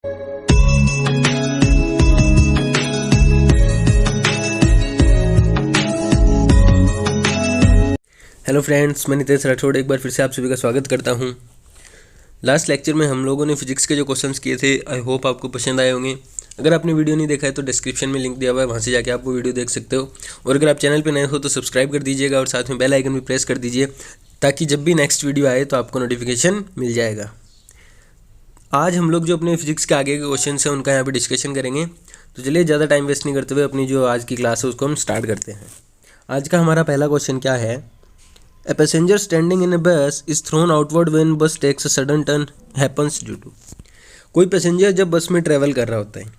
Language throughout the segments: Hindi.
हेलो फ्रेंड्स, मैं नितेश राठौड़ एक बार फिर से आप सभी का स्वागत करता हूं। लास्ट लेक्चर में हम लोगों ने फिजिक्स के जो क्वेश्चंस किए थे, आई होप आपको पसंद आए होंगे। अगर आपने वीडियो नहीं देखा है तो डिस्क्रिप्शन में लिंक दिया हुआ है, वहां से जाके आप वो वीडियो देख सकते हो। और अगर आप चैनल पर नए हो तो सब्सक्राइब कर दीजिएगा और साथ में बेल आइकन भी प्रेस कर दीजिए, ताकि जब भी नेक्स्ट वीडियो आए तो आपको नोटिफिकेशन मिल जाएगा। आज हम लोग जो अपने फिजिक्स के आगे के क्वेश्चन हैं उनका यहाँ पर डिस्कशन करेंगे। तो चलिए ज़्यादा टाइम वेस्ट नहीं करते हुए अपनी जो आज की क्लास है उसको हम स्टार्ट करते हैं। आज का हमारा पहला क्वेश्चन क्या है? A passenger standing in a bus is thrown outward when bus takes a sudden turn happens due to। कोई पैसेंजर जब बस में ट्रैवल कर रहा होता है,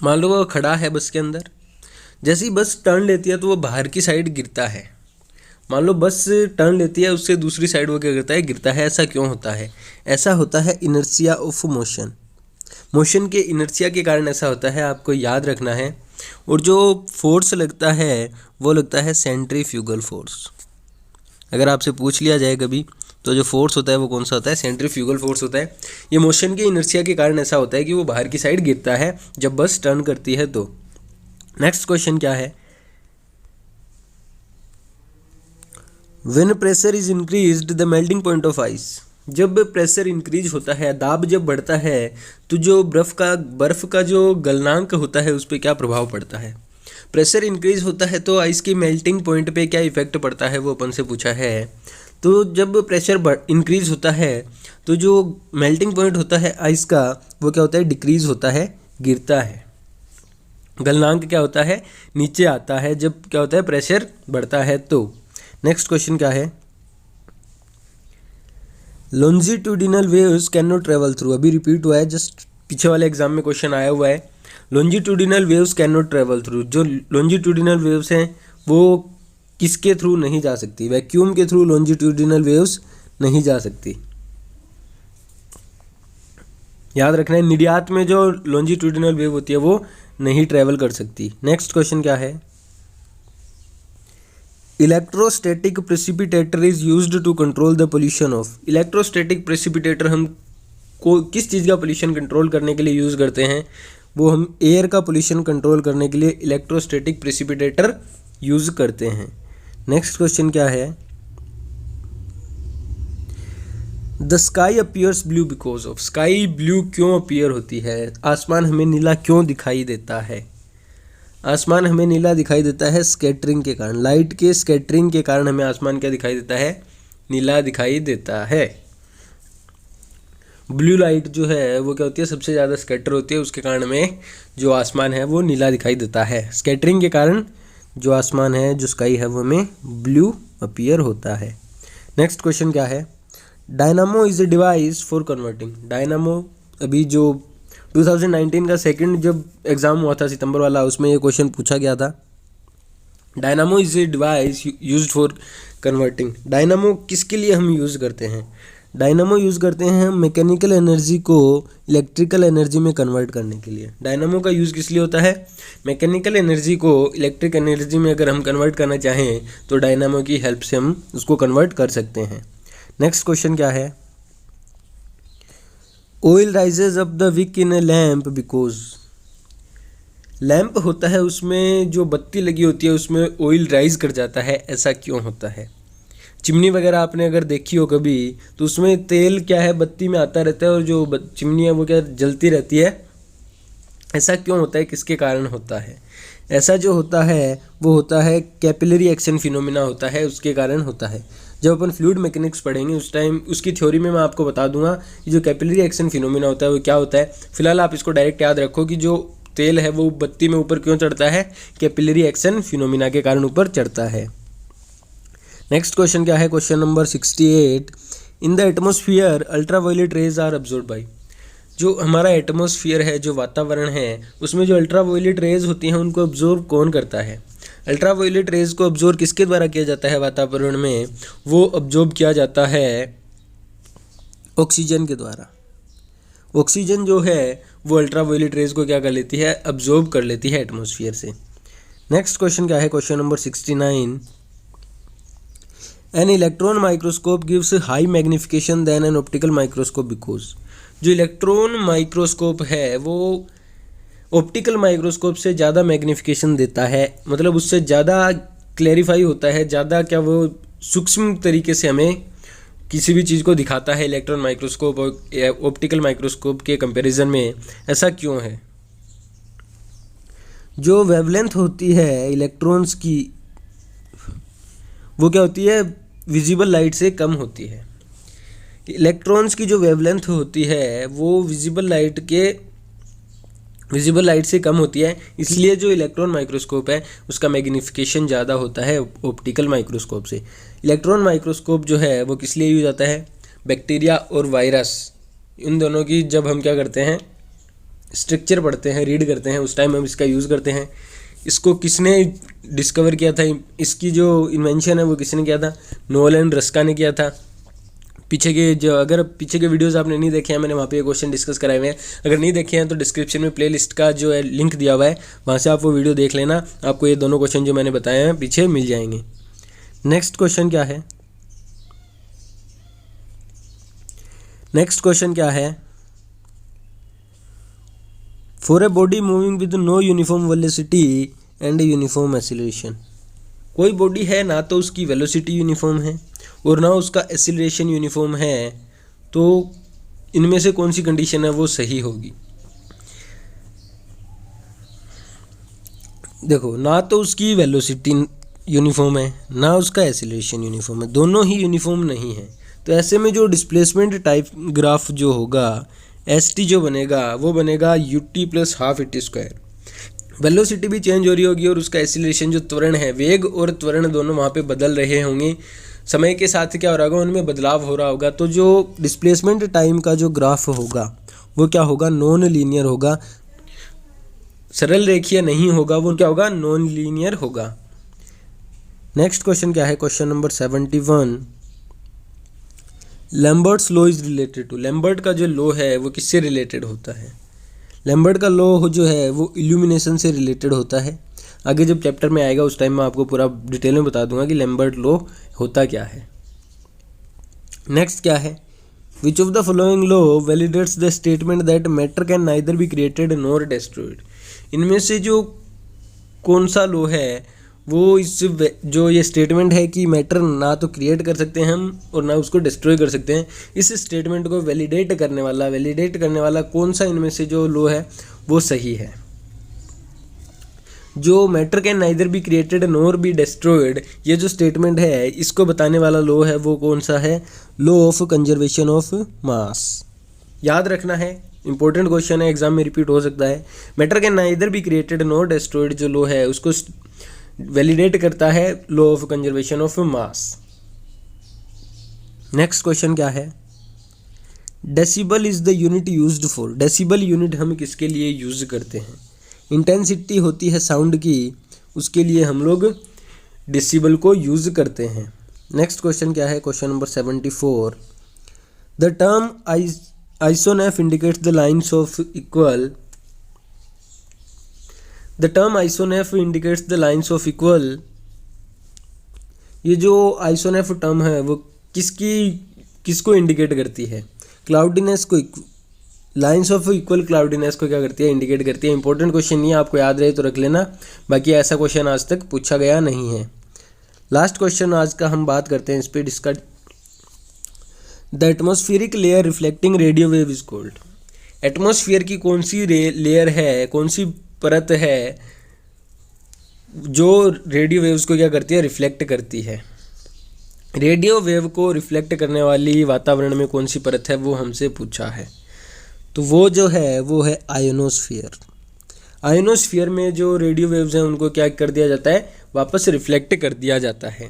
मान लो वो खड़ा है बस के अंदर, जैसे ही बस टर्न लेती है तो वो बाहर की साइड गिरता है। मान लो बस टर्न लेती है, उससे दूसरी साइड वो क्या करता है? गिरता है। ऐसा क्यों होता है? ऐसा होता है इनर्शिया ऑफ मोशन। मोशन के इनर्शिया के कारण ऐसा होता है, आपको याद रखना है। और जो फोर्स लगता है वो लगता है सेंट्रीफ्यूगल फोर्स। अगर आपसे पूछ लिया जाए कभी तो जो फोर्स होता है वो कौन सा होता है? सेंट्रीफ्यूगल फोर्स होता है। ये मोशन के इनर्शिया के कारण ऐसा होता है कि वो बाहर की साइड गिरता है जब बस टर्न करती है। तो नेक्स्ट क्वेश्चन क्या है? When pressure is increased the melting point of ice. जब प्रेशर इंक्रीज होता है, दाब जब बढ़ता है, तो जो बर्फ का जो गलनांक होता है उस पर क्या प्रभाव पड़ता है? प्रेशर इंक्रीज होता है तो आइस की मेल्टिंग पॉइंट पे क्या इफेक्ट पड़ता है, वो अपन से पूछा है। तो जब प्रेशर इंक्रीज होता है तो जो मेल्टिंग पॉइंट होता है आइस का वो क्या होता है? डिक्रीज होता है, गिरता है। गलनांक क्या होता है? नीचे आता है जब क्या होता है? प्रेशर बढ़ता है। तो नेक्स्ट क्वेश्चन क्या है? Longitudinal waves can not travel through. अभी रिपीट हुआ है, जस्ट पीछे वाले एग्जाम में क्वेश्चन आया हुआ है। Longitudinal waves can not travel through. जो लॉन्जिट्यूडिनल वेव्स हैं वो किसके थ्रू नहीं जा सकती? वैक्यूम के थ्रू लॉन्जिट्यूडिनल वेव्स नहीं जा सकती। याद रखना है, निर्यात में जो लॉन्जिट्यूडिनल वेव होती है वो नहीं ट्रेवल कर सकती। नेक्स्ट क्वेश्चन क्या है? Electrostatic precipitator is used to control the pollution of. Electrostatic precipitator हम को किस चीज़ का पोल्यूशन कंट्रोल करने के लिए यूज़ करते हैं? वो हम एयर का पोल्यूशन कंट्रोल करने के लिए इलेक्ट्रोस्टैटिक प्रेसिपिटेटर यूज़ करते हैं। नेक्स्ट क्वेश्चन क्या है? The sky appears blue because of. Sky blue क्यों अपीयर होती है? आसमान हमें नीला क्यों दिखाई देता है? आसमान हमें नीला दिखाई देता है स्कैटरिंग के कारण। लाइट के स्कैटरिंग के कारण हमें आसमान क्या दिखाई देता है? नीला दिखाई देता है। ब्लू लाइट जो है वो क्या होती है? सबसे ज़्यादा स्कैटर होती है, उसके कारण में जो आसमान है वो नीला दिखाई देता है। स्कैटरिंग के कारण जो आसमान है, जो स्काई है, वो हमें ब्लू अपीयर होता है। नेक्स्ट क्वेश्चन क्या है? Dynamo is a device for converting. Dynamo अभी जो 2019 का सेकंड जब एग्ज़ाम हुआ था सितंबर वाला, उसमें ये क्वेश्चन पूछा गया था। Dynamo is a device used for converting. Dynamo किसके लिए हम यूज़ करते हैं? डायनामो यूज़ करते हैं मैकेनिकल एनर्जी को इलेक्ट्रिकल एनर्जी में कन्वर्ट करने के लिए। डायनामो का यूज़ किस लिए होता है? मैकेनिकल एनर्जी को इलेक्ट्रिक एनर्जी में अगर हम कन्वर्ट करना चाहें तो डायनामो की हेल्प से हम उसको कन्वर्ट कर सकते हैं। नेक्स्ट क्वेश्चन क्या है? Oil rises up the wick in a lamp because. Lamp होता है, उसमें जो बत्ती लगी होती है उसमें ऑयल राइज कर जाता है। ऐसा क्यों होता है? चिमनी वगैरह आपने अगर देखी हो कभी तो उसमें तेल क्या है? बत्ती में आता रहता है और जो चिमनी है वो क्या जलती रहती है। ऐसा क्यों होता है? किसके कारण होता है? ऐसा जो होता है वो होता है कैपिलरी एक्शन फिनोमिना होता है, उसके कारण होता है। जब अपन फ्लूइड मैकेनिक्स पढ़ेंगे उस टाइम उसकी थ्योरी में मैं आपको बता दूंगा कि जो कैपिलरी एक्शन फिनोमिना होता है वो क्या होता है। फिलहाल आप इसको डायरेक्ट याद रखो कि जो तेल है वो बत्ती में ऊपर क्यों चढ़ता है? कैपिलरी एक्शन फिनोमिना के कारण ऊपर चढ़ता है। नेक्स्ट क्वेश्चन क्या है? Question number 68। In the atmosphere ultraviolet rays are absorb by. जो हमारा एटमोसफियर है, जो वातावरण है, उसमें जो अल्ट्रावायलेट रेज होती हैं उनको अब्जॉर्ब कौन करता है? अल्ट्रावायलेट रेज को अब्जॉर्ब किसके द्वारा किया जाता है वातावरण में? वो अब्जॉर्ब किया जाता है ऑक्सीजन के द्वारा। ऑक्सीजन जो है वो अल्ट्रावायलेट रेज को क्या कर लेती है? अब्जॉर्ब कर लेती है एटमोसफियर से। नेक्स्ट क्वेश्चन क्या है? Question number 69। An electron microscope gives high magnification than an optical microscope because. जो इलेक्ट्रॉन माइक्रोस्कोप है वो ऑप्टिकल माइक्रोस्कोप से ज़्यादा मैग्नीफिकेशन देता है, मतलब उससे ज़्यादा क्लैरिफाई होता है, ज़्यादा क्या वो सूक्ष्म तरीके से हमें किसी भी चीज़ को दिखाता है इलेक्ट्रॉन माइक्रोस्कोप और ऑप्टिकल माइक्रोस्कोप के कंपैरिजन में। ऐसा क्यों है? जो वेवलेंथ होती है इलेक्ट्रॉन्स की वो क्या होती है, विजिबल लाइट से कम होती है। इलेक्ट्रॉन्स की जो वेवलेंथ होती है वो विजिबल लाइट से कम होती है, इसलिए जो इलेक्ट्रॉन माइक्रोस्कोप है उसका मैग्नीफिकेशन ज़्यादा होता है ऑप्टिकल माइक्रोस्कोप से। इलेक्ट्रॉन माइक्रोस्कोप जो है वो किस लिए यूज आता है? बैक्टीरिया और वायरस, इन दोनों की जब हम क्या करते हैं, स्ट्रक्चर पढ़ते हैं, रीड करते हैं, उस टाइम हम इसका यूज़ करते हैं। इसको किसने डिस्कवर किया था? इसकी जो इन्वेंशन है वो किसने किया था? नोएल एंड रस्का ने किया था। अगर पीछे के वीडियोस आपने नहीं देखे हैं, मैंने वहाँ पे ये क्वेश्चन डिस्कस कराए हुए हैं। अगर नहीं देखे हैं तो डिस्क्रिप्शन में प्लेलिस्ट का जो है लिंक दिया हुआ है, वहाँ से आप वो वीडियो देख लेना, आपको ये दोनों क्वेश्चन जो मैंने बताए हैं पीछे मिल जाएंगे। नेक्स्ट क्वेश्चन क्या है? For a body moving with no uniform velocity and uniform acceleration. कोई बॉडी है ना तो उसकी वेलोसिटी यूनिफॉर्म है और ना उसका एक्सीलरेशन यूनिफॉर्म है, तो इनमें से कौन सी कंडीशन है वो सही होगी? देखो, ना तो उसकी वेलोसिटी यूनिफॉर्म है ना उसका एक्सीलरेशन यूनिफॉर्म है, दोनों ही यूनिफॉर्म नहीं है। तो ऐसे में जो डिस्प्लेसमेंट टाइप ग्राफ जो होगा, एस टी जो बनेगा वो बनेगा U T plus half E T square. Velocity भी चेंज हो रही होगी और उसका एक्सीलरेशन जो त्वरण है, वेग और त्वरण दोनों वहाँ पे बदल रहे होंगे। समय के साथ क्या हो रहा होगा, उनमें बदलाव हो रहा होगा। तो जो डिस्प्लेसमेंट टाइम का जो ग्राफ होगा वो क्या होगा? नॉन लीनियर होगा, सरल रेखीय नहीं होगा, वो क्या होगा? नॉन लीनियर होगा। नेक्स्ट क्वेश्चन क्या है? Question number 71। Lambert's law is related to. Lambert का जो लॉ है वो किससे रिलेटेड होता है? लैम्बर्ट का लॉ जो है वो इल्यूमिनेशन से रिलेटेड होता है। आगे जब चैप्टर में आएगा उस टाइम मैं आपको पूरा डिटेल में बता दूंगा कि लैम्बर्ट लॉ होता क्या है। नेक्स्ट क्या है? Which of the following law validates the statement that matter can neither be created nor destroyed. इनमें से जो कौन सा लॉ है वो जो ये स्टेटमेंट है कि मैटर ना तो क्रिएट कर सकते हैं हम और ना उसको डिस्ट्रॉय कर सकते हैं, इस स्टेटमेंट को वैलिडेट करने वाला कौन सा इनमें से जो लॉ है वो सही है? जो matter can neither be created nor be destroyed, ये जो स्टेटमेंट है इसको बताने वाला लॉ है वो कौन सा है? Law of conservation of mass. याद रखना है, इंपॉर्टेंट क्वेश्चन है, एग्जाम में रिपीट हो सकता है। Matter can neither be created nor destroyed जो लॉ है उसको वैलिडेट करता है law of conservation of mass. Next question क्या है? Decibel is the unit used for. Decibel unit हम किसके लिए यूज करते हैं? इंटेंसिटी होती है साउंड की, उसके लिए हम लोग डेसिबल को यूज करते हैं। नेक्स्ट क्वेश्चन क्या है? Question number 74। The term isoneph indicates the lines of equal. The term isoneph indicates the lines of equal. ये जो आइसोनेफ टर्म है वो किसको इंडिकेट करती है? क्लाउडीनेस को। लाइन्स ऑफ इक्वल क्लाउडीनेस को क्या करती है? इंडिकेट करती है। इंपॉर्टेंट क्वेश्चन नहीं है, आपको याद रहे तो रख लेना, बाकी ऐसा क्वेश्चन आज तक पूछा गया नहीं है। लास्ट क्वेश्चन आज का हम बात करते हैं इस पर discuss. The atmospheric layer reflecting radio wave is called. Atmosphere की कौन सी लेयर है, कौन सी परत है जो रेडियो वेव्स को क्या करती है? रिफ्लेक्ट करती है। रेडियो वेव को रिफ्लेक्ट करने वाली वातावरण में कौन सी परत है वो हमसे पूछा है, तो वो जो है वो है आयोनोस्फीयर। आयोनोस्फीयर में जो रेडियो वेव्स हैं उनको क्या कर दिया जाता है? वापस रिफ्लेक्ट कर दिया जाता है।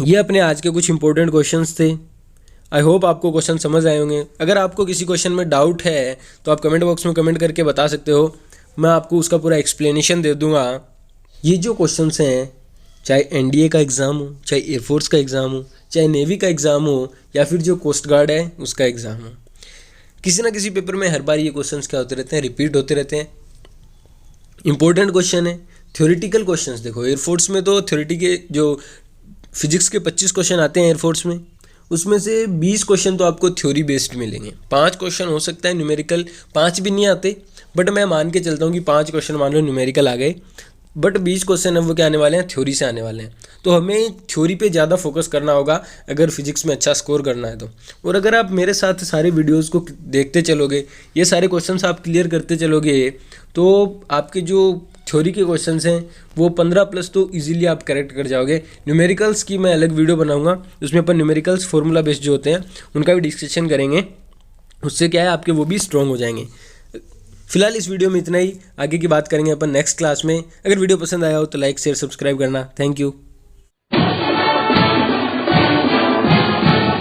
ये अपने आज के कुछ इंपॉर्टेंट क्वेश्चंस थे। आई होप आपको क्वेश्चन समझ आए होंगे। अगर आपको किसी क्वेश्चन में डाउट है तो आप कमेंट बॉक्स में कमेंट करके बता सकते हो, मैं आपको उसका पूरा एक्सप्लेनेशन दे दूंगा। ये जो क्वेश्चंस हैं, चाहे एनडीए का एग्ज़ाम हो, चाहे एयरफोर्स का एग्ज़ाम हो, चाहे नेवी का एग्ज़ाम हो, या फिर जो कोस्ट गार्ड है उसका एग्ज़ाम हो, किसी ना किसी पेपर में हर बार ये क्वेश्चंस क्या होते रहते हैं? रिपीट होते रहते हैं। इंपॉर्टेंट क्वेश्चन है। थ्योरेटिकल क्वेश्चंस देखो, एयरफोर्स में तो थ्योरेटी के जो फिजिक्स के 25 क्वेश्चन आते हैं एयरफोर्स में, उसमें से 20 क्वेश्चन तो आपको थ्योरी बेस्ड मिलेंगे। 5 क्वेश्चन हो सकता है न्यूमेरिकल, 5 भी नहीं आते, बट मैं मान के चलता हूँ कि 5 क्वेश्चन मान लो न्यूमेरिकल आ गए, बट 20 क्वेश्चन अब वो क्या आने वाले हैं, थ्योरी से आने वाले हैं। तो हमें थ्योरी पे ज़्यादा फोकस करना होगा अगर फिजिक्स में अच्छा स्कोर करना है तो। और अगर आप मेरे साथ सारे वीडियोस को देखते चलोगे, ये सारे क्वेश्चंस आप क्लियर करते चलोगे, तो आपके जो थ्योरी के क्वेश्चंस हैं वो 15+ तो इजीली आप करेक्ट कर जाओगे। न्यूमेरिकल्स की मैं अलग वीडियो बनाऊंगा, उसमें अपन न्यूमेरिकल्स फॉर्मूला बेस्ड जो होते हैं उनका भी डिस्कशन करेंगे। उससे क्या है, आपके वो भी स्ट्रॉन्ग हो जाएंगे। फिलहाल इस वीडियो में इतना ही, आगे की बात करेंगे अपन नेक्स्ट क्लास में। अगर वीडियो पसंद आया हो तो लाइक शेयर सब्सक्राइब करना। Thank you.